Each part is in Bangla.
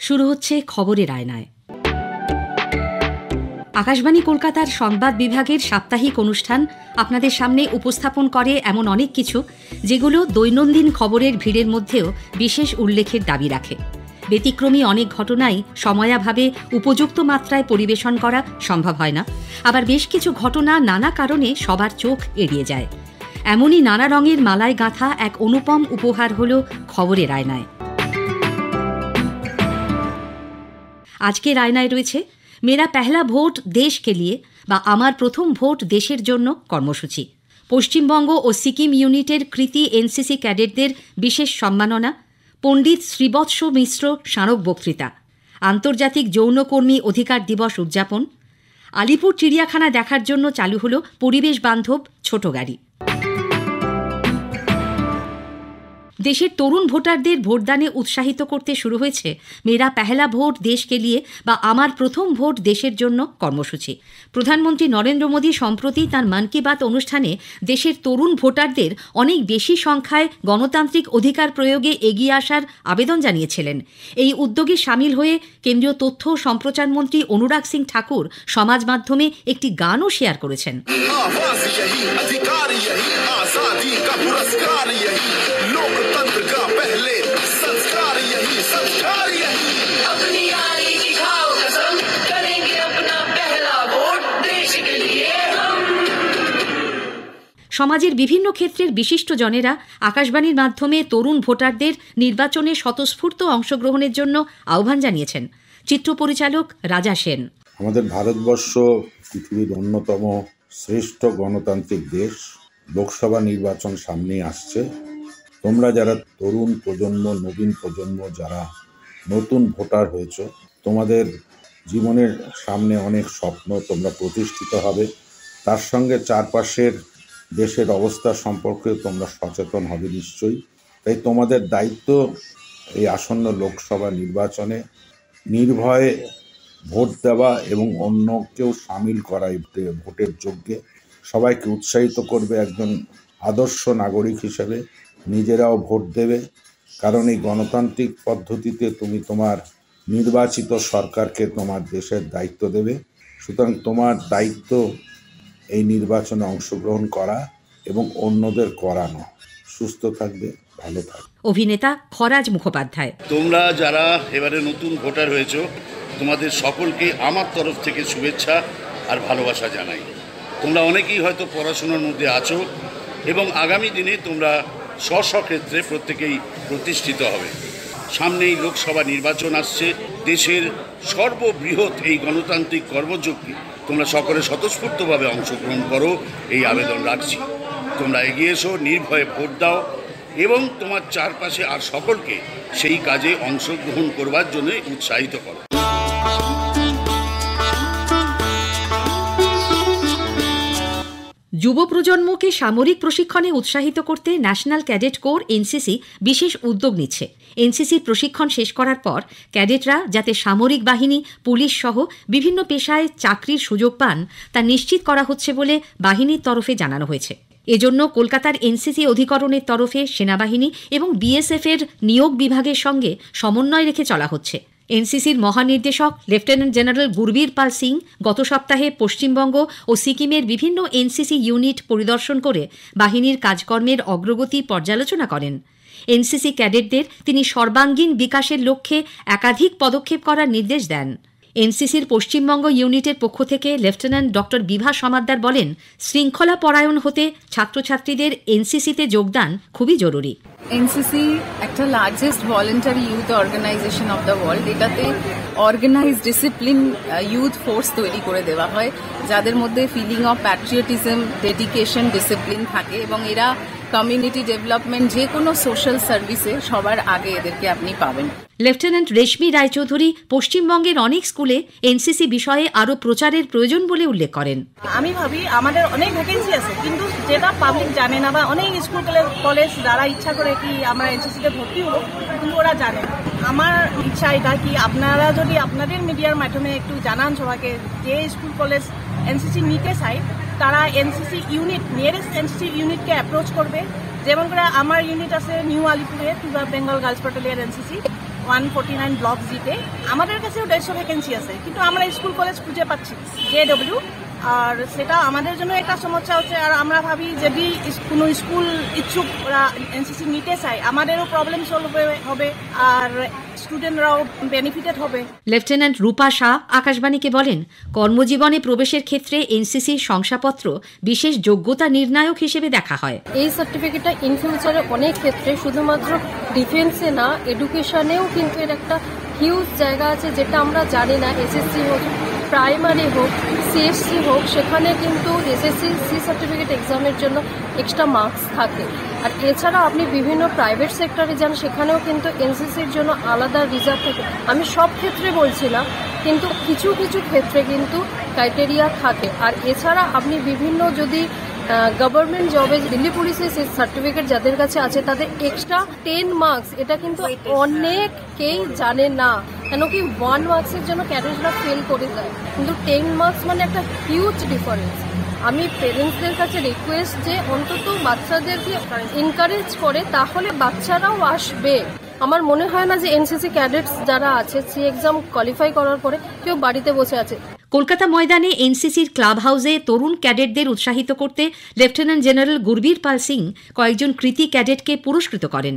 শুরু হচ্ছে খবরের আয়নায়। আকাশবাণী কলকাতার সংবাদ বিভাগের সাপ্তাহিক অনুষ্ঠান আপনাদের সামনে উপস্থাপন করে এমন অনেক কিছু যেগুলো দৈনন্দিন খবরের ভিড়ের মধ্যেও বিশেষ উল্লেখের দাবি রাখে। ব্যতিক্রমী অনেক ঘটনাই সময়াভাবে উপযুক্ত মাত্রায় পরিবেশন করা সম্ভব হয় না, আবার বেশ কিছু ঘটনা নানা কারণে সবার চোখ এড়িয়ে যায়। এমনই নানা রঙের মালায় গাঁথা এক অনুপম উপহার হল খবরের আয়নায়। আজকের আয়নায় রয়েছে মেরা পেহলা ভোট দেশ কে লিয়ে বা আমার প্রথম ভোট দেশের জন্য কর্মসূচি, পশ্চিমবঙ্গ ও সিকিম ইউনিটের কৃতী এনসিসি ক্যাডেটদের বিশেষ সম্মাননা, পণ্ডিত শ্রীবৎস মিশ্র স্মারক বক্তৃতা, আন্তর্জাতিক যৌনকর্মী অধিকার দিবস উদযাপন, আলিপুর চিড়িয়াখানা দেখার জন্য চালু হল পরিবেশ বান্ধব ছোট গাড়ি। দেশের তরুণ ভোটারদের ভোটদানে উৎসাহিত করতে শুরু হয়েছে মেরা পেহলা ভোট দেশ কে লিয়ে বা আমার প্রথম ভোট দেশের জন্য কর্মসূচি। প্রধানমন্ত্রী নরেন্দ্র মোদী সম্প্রতি তাঁর মন কি বাত অনুষ্ঠানে দেশের তরুণ ভোটারদের অনেক বেশি সংখ্যায় গণতান্ত্রিক অধিকার প্রয়োগে এগিয়ে আসার আবেদন জানিয়েছিলেন। এই উদ্যোগে সামিল হয়ে কেন্দ্রীয় তথ্য ও সম্প্রচার মন্ত্রী অনুরাগ সিং ঠাকুর সমাজ মাধ্যমে একটি গানও শেয়ার করেছেন। সমাজের বিভিন্ন ক্ষেত্রের বিশিষ্ট জনেরা আকাশবাণীর মাধ্যমে তরুণ ভোটারদের নির্বাচনে স্বতঃস্ফূর্ত অংশগ্রহণের জন্য আহ্বান জানিয়েছেন। চিত্র পরিচালক রাজা সেন। আমাদের ভারতবর্ষ পৃথিবীর অন্যতম শ্রেষ্ঠ গণতান্ত্রিক দেশ। লোকসভা নির্বাচন সামনে আসছে। তোমরা যারা তরুণ প্রজন্ম, নবীন প্রজন্ম, যারা নতুন ভোটার হয়েছ, তোমাদের জীবনের সামনে অনেক স্বপ্ন, তোমরা প্রতিষ্ঠিত হবে। তার সঙ্গে চারপাশের দেশের অবস্থা সম্পর্কে তোমরা সচেতন হবে নিশ্চয়ই। তাই তোমাদের দায়িত্ব এই আসন্ন লোকসভা নির্বাচনে নির্ভয়ে ভোট দেওয়া এবং অন্যকেও সামিল করা ভোটের যোগ্যে সবাইকে উৎসাহিত করবে একজন আদর্শ নাগরিক হিসেবে। নিজেরাও ভোট দেবে, কারণ এই গণতান্ত্রিক পদ্ধতিতে তুমি তোমার নির্বাচিত সরকারকে তোমার দেশের দায়িত্ব দেবে। সুতরাং তোমার দায়িত্ব এই নির্বাচনে অংশগ্রহণ করা এবং অন্যদের করানো। সুস্থ থাকবে, ভালো থাকবে। অভিনেতা খরাজ মুখোপাধ্যায়। তোমরা যারা এবারে নতুন ভোটার হয়েছো, তোমাদের সকলকে আমার তরফ থেকে শুভেচ্ছা আর ভালোবাসা জানাই। তোমরা অনেকেই হয়তো পড়াশোনার মধ্যে আছো এবং আগামী দিনে তোমরা স্ব ক্ষেত্রে প্রত্যেকেই প্রতিষ্ঠিত হবে। সামনেই লোকসভা নির্বাচন আসছে। দেশের সর্ববৃহৎ এই গণতান্ত্রিক কর্মযজ্ঞে তোমরা সকলে স্বতঃস্ফূর্তভাবে অংশগ্রহণ করো, এই আবেদন রাখছি। তোমরা এগিয়ে এসো, নির্ভয়ে ভোট দাও এবং তোমার চারপাশে আর সকলকে সেই কাজে অংশগ্রহণ করবার জন্য উৎসাহিত করো। যুব প্রজন্মকে সামরিক প্রশিক্ষণে উৎসাহিত করতে ন্যাশনাল ক্যাডেট কোর এনসিসি বিশেষ উদ্যোগ নিচ্ছে। এনসিসির প্রশিক্ষণ শেষ করার পর ক্যাডেটরা যাতে সামরিক বাহিনী, পুলিশ সহ বিভিন্ন পেশায় চাকরির সুযোগ পান তা নিশ্চিত করা হচ্ছে বলে বাহিনীর তরফে জানানো হয়েছে। এজন্য কলকাতার এনসিসি অধিকরণের তরফে সেনাবাহিনী এবং বিএসএফ এর নিয়োগ বিভাগের সঙ্গে সমন্বয় রেখে চলা হচ্ছে। এনসিসির মহানির্দেশক লেফটেন্যান্ট জেনারেল গুরবীর পাল সিং গত সপ্তাহে পশ্চিমবঙ্গ ও সিকিমের বিভিন্ন এনসিসি ইউনিট পরিদর্শন করে বাহিনীর কাজকর্মের অগ্রগতি পর্যালোচনা করেন। এনসিসি ক্যাডেটদের তিনি সর্বাঙ্গীন বিকাশের লক্ষ্যে একাধিক পদক্ষেপ করার নির্দেশ দেন। এনসিসির পশ্চিমবঙ্গ ইউনিটের পক্ষ থেকে লেফটেন্যান্ট ডক্টর বিভা সমাদ্দার বলেন, শৃঙ্খলা পরায়ণ হতে ছাত্রছাত্রীদের এনসিসিতে যোগদান খুবই জরুরি। এনসিসি একটা largest voluntary youth organisation of the world. এটাতে অর্গানাইজ ডিসিপ্লিন ইউথ ফোর্স তৈরি করে দেওয়া হয়, যাদের মধ্যে feeling of patriotism, dedication, discipline থাকে এবং এরা কমিউনিটি ডেভেলপমেন্ট, যে কোনো সোশ্যাল সার্ভিসে সবার আগে এদেরকে আপনি পাবেন। লেফটেন্যান্ট রেশমি রায়চৌধুরী পশ্চিমবঙ্গের অনেক স্কুলে এনসিসি বিষয়ে আরও প্রচারের প্রয়োজন বলে উল্লেখ করেন। আমি ভাবি আমাদের অনেক ভ্যাকেন্সি আছে, কিন্তু যেটা পাবলিক জানে না, বা অনেক স্কুল কলেজ যারা ইচ্ছা করে কি আমরা এনসিসিতে ভর্তি হবো, কিন্তু ওরা জানে না। আমার ইচ্ছা এটা কি আপনারা যদি আপনাদের মিডিয়ার মাধ্যমে একটু জানান সবাইকে, যে স্কুল কলেজ এনসিসি নিতে চায় তারা এনসিসি ইউনিট, নিয়ারেস্ট এনসিসি ইউনিটকে অ্যাপ্রোচ করবে। যেমন করে আমার ইউনিট আছে নিউ আলিপুরে, Bengal girls battalion NCC. 149 block জিতে আমাদের কাছেও 150 ভ্যাকেন্সি আছে, কিন্তু আমরা স্কুল কলেজ খুঁজে পাচ্ছি JW, আর সেটা আমাদের জন্য একটা সমস্যা হচ্ছে। আর আমরা ভাবি যদি কোনো স্কুল ইচ্ছুক ওরা এনসিসি নিতে চায়, আমাদেরও প্রবলেম সলভ হবে আর স্টুডেন্টরাও বেনিফিটেড হবে। লেফটেন্যান্ট রূপা শাহ আকাশবাণীকে বলেন, কর্মজীবনে প্রবেশের ক্ষেত্রে এনসিসির শংসাপত্র বিশেষ যোগ্যতা নির্ণায়ক হিসেবে দেখা হয়। এই সার্টিফিকেটটা ইন ফিউচারে অনেক ক্ষেত্রে শুধুমাত্র ডিফেন্সে না, এডুকেশনেও কিন্তু এর একটা হিউজ জায়গা আছে যেটা আমরা জানি না। এসএসসি হোক, প্রাইমারি হোক, সিএসসি হোক, সেখানে কিন্তু এসএসসি সি সার্টিফিকেট এক্সামের জন্য এক্সট্রা মার্কস থাকে। আর এছাড়া আপনি বিভিন্ন প্রাইভেট সেক্টরে যান, সেখানেও কিন্তু এনসিসির জন্য আলাদা রিজার্ভ থাকে। আমি সব ক্ষেত্রে বলছি না, কিন্তু কিছু কিছু ক্ষেত্রে কিন্তু ক্রাইটেরিয়া থাকে। আর এছাড়া আপনি বিভিন্ন যদি গভর্নমেন্ট জবে, দিল্লি পুলিশের সার্টিফিকেট যাদের কাছে আছে তাদের এক্সট্রা 10 মার্কস, এটা কিন্তু অনেকেই জানে না। কেন কি 1 মার্কসের জন্য ক্যাডেটরা ফেল করে যায়, কিন্তু 10 মার্কস মানে একটা হিউজ ডিফারেন্স। আমি পেরেন্টসদের কাছে রিকোয়েস্ট যে অন্তত বাচ্চাদেরকে এনকারেজ করে, তাহলে বাচ্চারাও আসবে। আমার মনে হয় না যে এনসিসি ক্যাডেটস যারা আছে সি এক্সাম কোয়ালিফাই করার পরে কেউ বাড়িতে বসে আছে। কলকাতা ময়দানে এনসিসির ক্লাব হাউসে তরুণ ক্যাডেটদের উৎসাহিত করতে লেফটেন্যান্ট জেনারেল গুরবীর পাল সিং কয়েকজন কৃতী ক্যাডেটকে পুরস্কৃত করেন।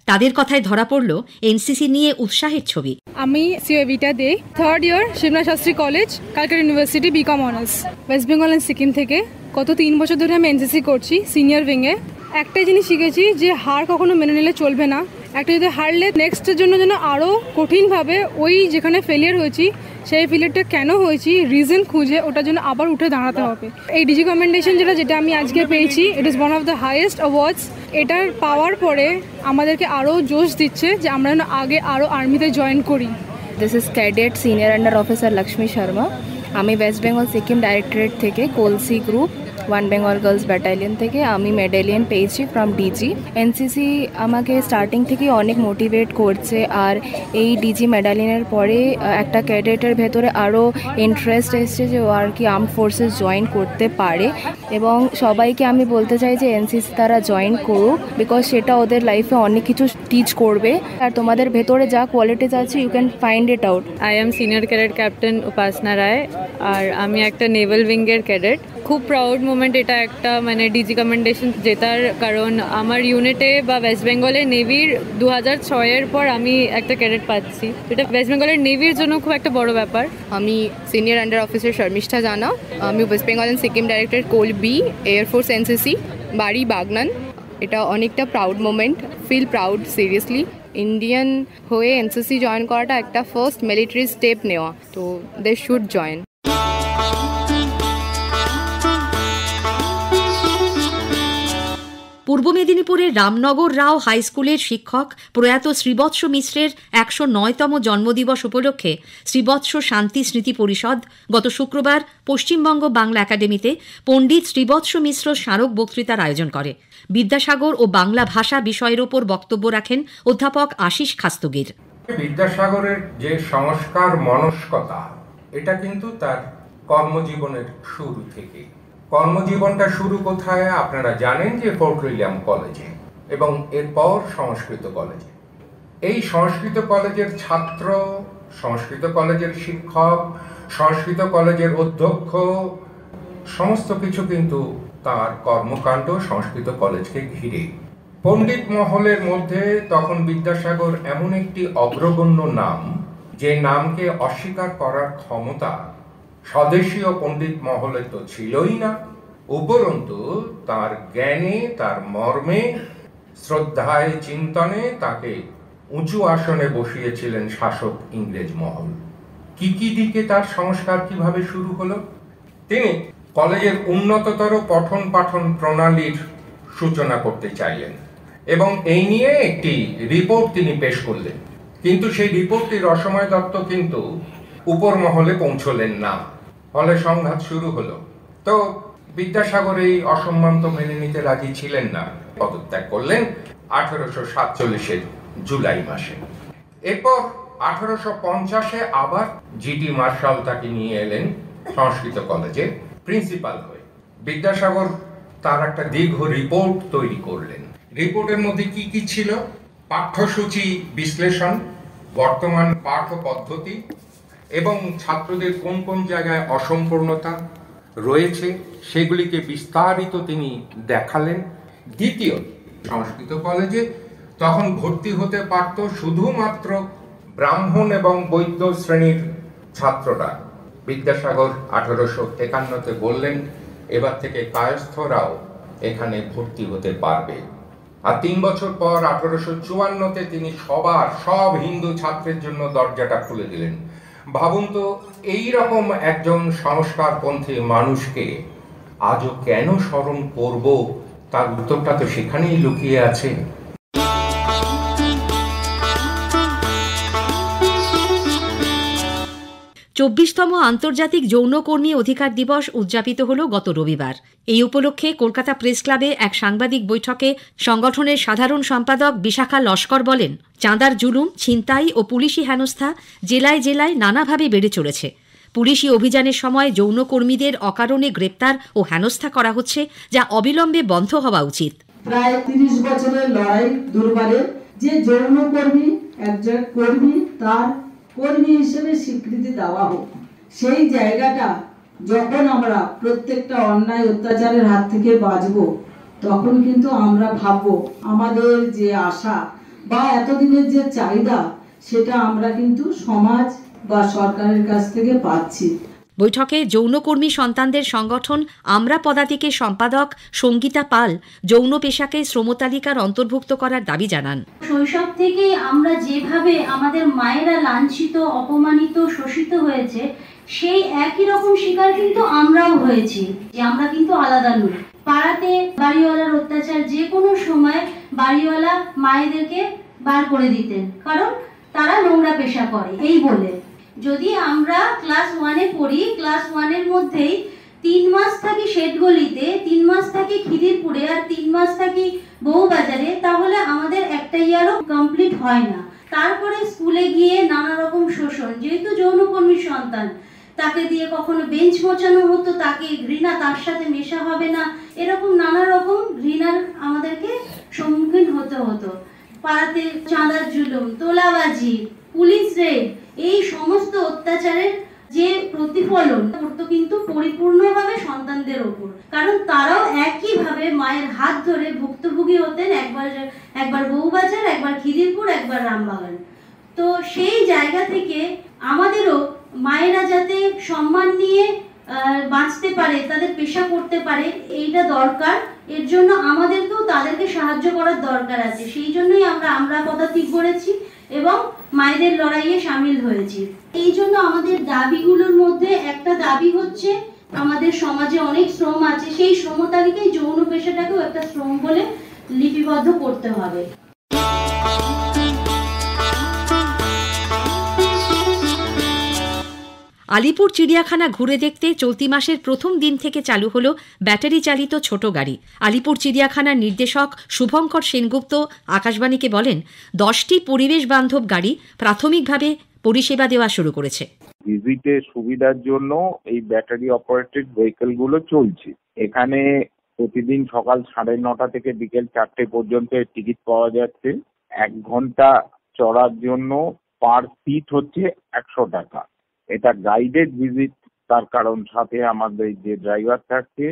তাদের কথায় ধরা পড়ল এনসিসি নিয়ে উৎসাহের ছবি। আমি সিওভিটা De, 3rd year Shibnath Shastri College, Calcutta University, BCom honours, West Bengal and Sikkim থেকে। গত 3 বছর ধরে আমি এনসিসি করছি সিনিয়র উইংয়ে। একটাই জিনিস শিখেছি যে হার কখনো মেনে নিলে চলবে না। একটা যদি হারলে নেক্সটের জন্য যেন আরও কঠিনভাবে ওই যেখানে ফেলিয়ার হয়েছি সেই ফেলিয়ারটা কেন হয়েছি রিজন খুঁজে ওটার জন্য আবার উঠে দাঁড়াতে হবে। এই ডিজি কমেন্ডেশন যেটা আমি আজকে পেয়েছি, it is one of the highest awards. এটার পাওয়ার পরে আমাদেরকে আরও জোশ দিচ্ছে যে আমরা যেন আগে আরও আর্মিতে জয়েন করি। This is cadet senior under officer Lakshmi Sharma. আমি ওয়েস্ট বেঙ্গল সিকিম ডাইরেক্টরেট থেকে কোলসি গ্রুপ 1 বেঙ্গল গার্লস ব্যাটালিয়ন থেকে আমি মেডেলিয়ান পেয়েছি ফ্রম ডিজি। এনসিসি আমাকে স্টার্টিং থেকে অনেক মোটিভেট করছে, আর এই ডিজি মেডালিয়নের পরে একটা ক্যাডেটের ভেতরে আরও ইন্টারেস্ট এসছে যে ও আর কি আর্মড ফোর্সেস জয়েন করতে পারে। এবং সবাইকে আমি বলতে চাই যে এনসিসি তারা জয়েন করুক, বিকজ সেটা ওদের লাইফে অনেক কিছু টিচ করবে। আর তোমাদের ভেতরে যা কোয়ালিটিস আছে you can find it out. I am senior cadet captain Upasana Roy, আর আমি একটা নেভাল উইংয়ের ক্যাডেট। খুব প্রাউড মোমেন্ট এটা একটা, মানে ডিজি কমেন্ডেশন জেতার, কারণ আমার ইউনিটে বা ওয়েস্ট বেঙ্গলের নেভির 2006-এর পর আমি একটা ক্যাডেট পাচ্ছি। এটা ওয়েস্ট বেঙ্গলের নেভির জন্য খুব একটা বড় ব্যাপার। আমি senior under officer Sharmistha Jana, আমি West Bengal and Sikkim director কোল বি, এয়ারফোর্স এনসিসি, বাড়ি বাগনান। এটা অনেকটা proud moment, feel proud seriously. Indian হয়ে এনসিসি জয়েন করাটা একটা ফার্স্ট মিলিটারি স্টেপ নেওয়া, তো দে শুড জয়েন। পূর্ব মেদিনীপুরের রামনগর রাও হাই স্কুলের শিক্ষক প্রয়াত শ্রীবৎস মিশ্রের 109তম জন্মদিবস উপলক্ষে শ্রীবৎস শান্তি স্মৃতি পরিষদ গত শুক্রবার পশ্চিমবঙ্গ বাংলা একাডেমিতে পণ্ডিত শ্রীবৎস মিশ্র স্মারক বক্তৃতার আয়োজন করে। বিদ্যাসাগর ও বাংলা ভাষা বিষয়ের ওপর বক্তব্য রাখেন অধ্যাপক আশিস খাস্তগির। বিদ্যাসাগরের যে সংস্কার মনস্কতা, এটা কিন্তু তার কর্মজীবনের শুরু থেকে। কর্মজীবনটা শুরু কোথায় আপনারা জানেন, যে ফোর্ট উইলিয়াম কলেজে এবং এরপর সংস্কৃত কলেজে। এই সংস্কৃত কলেজের ছাত্র, সংস্কৃত কলেজের শিক্ষক, সংস্কৃত কলেজের অধ্যক্ষ, সমস্ত কিছু কিন্তু তার কর্মকাণ্ড সংস্কৃত কলেজকে ঘিরে। পণ্ডিত মহলের মধ্যে তখন বিদ্যাসাগর এমন একটি অগ্রগণ্য নাম, যে নামকে অস্বীকার করার ক্ষমতা স্বদেশীয় পণ্ডিত মহলে তো ছিলই না, উপরন্তু তার জ্ঞানে, তার মর্মে, শ্রদ্ধায়, চিন্তনে তাকে উঁচু আসনে বসিয়েছিলেন শাসক ইংরেজ মহল। কি কি দিকে তার সংস্কার কিভাবে শুরু হলো? তিনি কলেজের উন্নততর পঠন পাঠন প্রণালীর সূচনা করতে চাইলেন এবং এই নিয়ে একটি রিপোর্ট তিনি পেশ করলেন। কিন্তু সেই রিপোর্টটির অসময় দত্ত কিন্তু উপর মহলে পৌঁছলেন না, ফলে সংঘাত শুরু হলো। তো বিদ্যাসাগর এই অসম্মান তো মেনে নিতে রাজি ছিলেন না, পদত্যাগ করলেন 1847-এর জুলাই মাসে। এরপর 1850-এ আবার জিটি মার্শাল তাকে নিয়ে এলেন সংস্কৃত কলেজের প্রিন্সিপাল হয়ে। বিদ্যাসাগর তার একটা দীর্ঘ রিপোর্ট তৈরি করলেন। রিপোর্টের মধ্যে কি কি ছিল? পাঠ্যসূচি বিশ্লেষণ, বর্তমান পাঠ্য পদ্ধতি এবং ছাত্রদের কোন কোন জায়গায় অসম্পূর্ণতা রয়েছে সেগুলিকে বিস্তারিত তিনি দেখালেন। দ্বিতীয়, সংস্কৃত কলেজে তখন ভর্তি হতে পারত শুধুমাত্র ব্রাহ্মণ এবং বৈদ্য শ্রেণীর ছাত্ররা। বিদ্যাসাগর 1853-তে বললেন এবার থেকে কায়স্থরাও এখানে ভর্তি হতে পারবে। আর 3 বছর পর 1854-তে তিনি সব হিন্দু ছাত্রের জন্য দরজাটা খুলে দিলেন। ভাবুন তো, এইরকম একজন সংস্কারপন্থী মানুষকে আজও কেন স্মরণ করব, তার উত্তরটা তো সেখানেই লুকিয়ে আছে। 24তম আন্তর্জাতিক যৌনকর্মী অধিকার দিবস উদযাপিত হল গত রবিবার। এই উপলক্ষে কলকাতা প্রেস ক্লাবে এক সাংবাদিক বৈঠকে সংগঠনের সাধারণ সম্পাদক বিশাখা লস্কর বলেন, চাঁদার জুলুম, ছিনতাই ও পুলিশি হেনস্থা জেলায় জেলায় নানাভাবে বেড়ে চলেছে। পুলিশি অভিযানের সময় যৌনকর্মীদের অকারণে গ্রেপ্তার ও হেনস্থা করা হচ্ছে, যা অবিলম্বে বন্ধ হওয়া উচিত। প্রায় 30 বছরের লড়াই দুর্বারে যে যৌনকর্মী একজন কর্মী, তার কর্মী হিসেবে স্বীকৃতি দেওয়া হোক। সেই জায়গাটা যখন আমরা প্রত্যেকটা অন্যায় অত্যাচারের হাত থেকে বাঁচব, তখন কিন্তু আমরা ভাববো আমাদের যে আশা বা এতদিনের যে চাহিদা, সেটা আমরা কিন্তু সমাজ বা সরকারের কাছ থেকে পাচ্ছি। বৈঠকে যৌনকর্মী সন্তানদের সংগঠন আমরা পদাতিকের সম্পাদক সঙ্গীতা পাল যৌন পেশাকে শ্রমতালিকার অন্তর্ভুক্ত করার দাবি জানান। শৈশব থেকেই আমরা যেভাবে আমাদের মায়েরা লাঞ্ছিত, অপমানিত, শোষিত হয়েছে, সেই একই রকম শিকার কিন্তু আমরাও হয়েছি, যে আমরা কিন্তু আলাদা নই। পাড়াতে বাড়িওয়ালার অত্যাচার যে কোনো সময় বাড়িওয়ালা মায়েদেরকে বার করে দিতেন, কারণ তারা নোংরা পেশা করে এই বলে। যদি আমরা ক্লাস 1-এ পড়ি, ক্লাস 1-এর মধ্যেই 3 মাস থাকি শেঠগলিতে, 3 মাস থাকি খিদিরপুরে, আর 3 মাস থাকি বউবাজারে, তাহলে আমাদের একটা ইয়ারও কমপ্লিট হয় না। তারপরে স্কুলে গিয়ে নানা রকম শোষণ, যেহেতু যৌনকর্মীর সন্তান, তাকে দিয়ে কখনো বেঞ্চ মোছানো হতো, তাকে ঘৃণা, তার সাথে মেশা হবে না, এরকম নানা রকম ঘৃণার আমাদেরকে সম্মুখীন হতে হতো। পাড়াতে চাঁদার জুলুম, তোলাবাজি, পুলিশ রেড, এই সমস্ত অত্যাচারের যে প্রতিফলন পড়তো কিন্তু পরিপূর্ণভাবে সন্তানদের ওপর, কারণ তারাও একইভাবে মায়ের হাত ধরে ভুক্তভোগী হতেন, একবার বউবাজার, একবার খিদিরপুর, একবার রামবাগান। তো সেই জায়গা থেকে আমাদেরও মায়েরা যাতে সম্মান নিয়ে বাঁচতে পারে, তাদের পেশা করতে পারে, এইটা দরকার। এর জন্য আমাদেরকেও তাদেরকে সাহায্য করার দরকার আছে। সেই জন্যই আমরা পদাতিক গড়েছি এবং মায়েদের লড়াইয়ে সামিল হয়েছি। এই জন্য আমাদের দাবিগুলোর মধ্যে একটা দাবি হচ্ছে, আমাদের সমাজে অনেক শ্রম আছে, সেই শ্রম তালিকায় যৌন পেশাটাকেও একটা শ্রম বলে লিপিবদ্ধ করতে হবে। আলিপুর চিড়িয়াখানা ঘুরে দেখতে চলতি মাসের প্রথম দিন থেকে চালু হলো ব্যাটারি চালিত ছোট গাড়ি। আলিপুর চিড়িয়াখানার নির্দেশক শুভঙ্কর সেনগুপ্ত আকাশবাণীকে বলেন, 10টি পরিবেশ বান্ধব গাড়ি প্রাথমিকভাবে পরিষেবা দেওয়া শুরু করেছে। ভিজিটের সুবিধার জন্য এই ব্যাটারি অপারেটেড ভেহিকল গুলো চলছে। এখানে প্রতিদিন সকাল 9:30 থেকে বিকেল 4টে পর্যন্ত টিকিট পাওয়া যাচ্ছে। 1 ঘন্টা চড়ার জন্য পার সিট হচ্ছে 100 টাকা। এটা গাইডেড ভিজিট, তার কারণ সাথে আমাদের যে ড্রাইভার থাকছে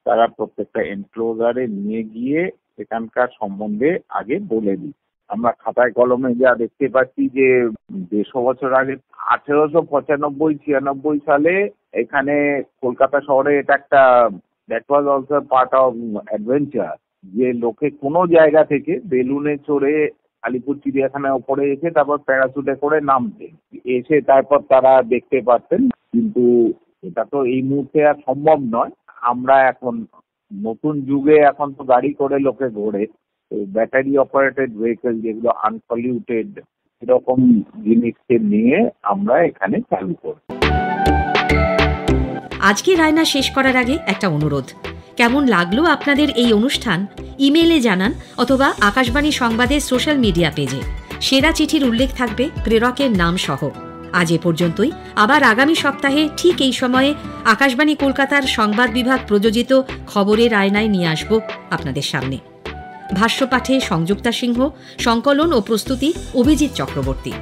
তারা প্রত্যেকটা এনক্লোজারে নিয়ে গিয়ে এখানকার সম্বন্ধে আগে বলে দিই। আমরা খাতায় কলমে যা দেখতে পাচ্ছি যে 150 বছর আগে 1895-96 সালে এখানে কলকাতা শহরে এটা একটা that was also part of adventure, যে লোকে কোনো জায়গা থেকে বেলুনে চড়ে আলিপুর চিড়িয়াখানার উপরে এসে তারপর প্যারাসুটে করে নামতেন, এসে তারপর তারা দেখতে পারতেন। কিন্তু এটা তো এই মুহূর্তে আর সম্ভব নয়। আমরা এখন নতুন যুগে, এখন তো গাড়ি করে লোকে ঘোরে, ব্যাটারি অপারেটেড ভেহিকল যেগুলো আনপলিউটেড, এরকম জিনিসকে নিয়ে আমরা এখানে চালু করি। আজকে রায়না শেষ করার আগে একটা অনুরোধ, কেমন লাগলো আপনাদের এই অনুষ্ঠান ইমেলে জানান অথবা আকাশবাণী সংবাদের সোশ্যাল মিডিয়া পেজে। সেরা চিঠির উল্লেখ থাকবে প্রেরকের নাম সহ। আজ এ পর্যন্তই। আবার আগামী সপ্তাহে ঠিক এই সময়ে আকাশবাণী কলকাতার সংবাদ বিভাগ প্রযোজিত খবরের আয়নায় নিয়ে আসব আপনাদের সামনে। ভাষ্যপাঠে সংযুক্তা সিংহ, সংকলন ও প্রস্তুতি অভিজিৎ চক্রবর্তী।